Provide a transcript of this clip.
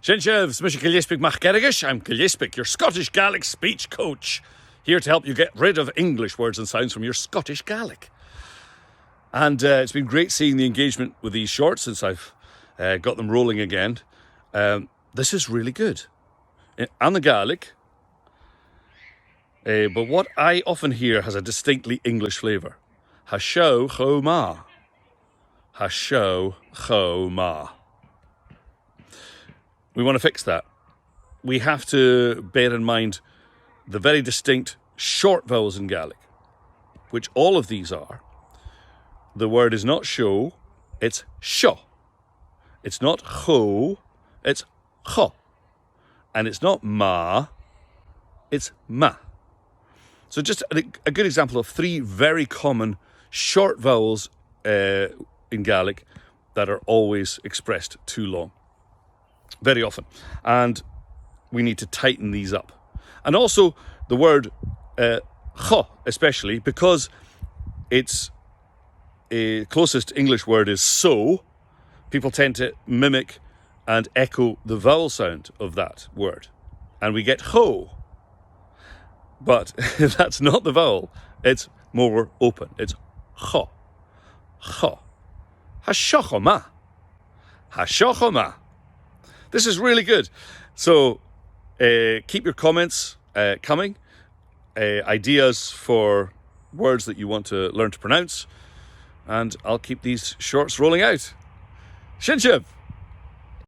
Shinchev, Smisha Gaelic Machgerigish. I'm Gaelic, your Scottish Gaelic speech coach, here to help you get rid of English words and sounds from your Scottish Gaelic. And it's been great seeing the engagement with these shorts since I've got them rolling again. This is really good. And the Gaelic. But what I often hear has a distinctly English flavour. Hasho cho ma. Hasho cho ma. We want to fix that. We have to bear in mind the very distinct short vowels in Gaelic, which all of these are. The word is not show, it's sho. It's not cho, it's cho. And it's not ma, it's ma. So just a good example of three very common short vowels in Gaelic that are always expressed too long. Very often. And we need to tighten these up. And also the word cho, especially, because its closest English word is so, people tend to mimic and echo the vowel sound of that word. And we get cho. But that's not the vowel. It's more open. It's cho. Cho. Hashochoma. Hashochoma. This is really good. So keep your comments coming. Ideas for words that you want to learn to pronounce. And I'll keep these shorts rolling out. Shinchev!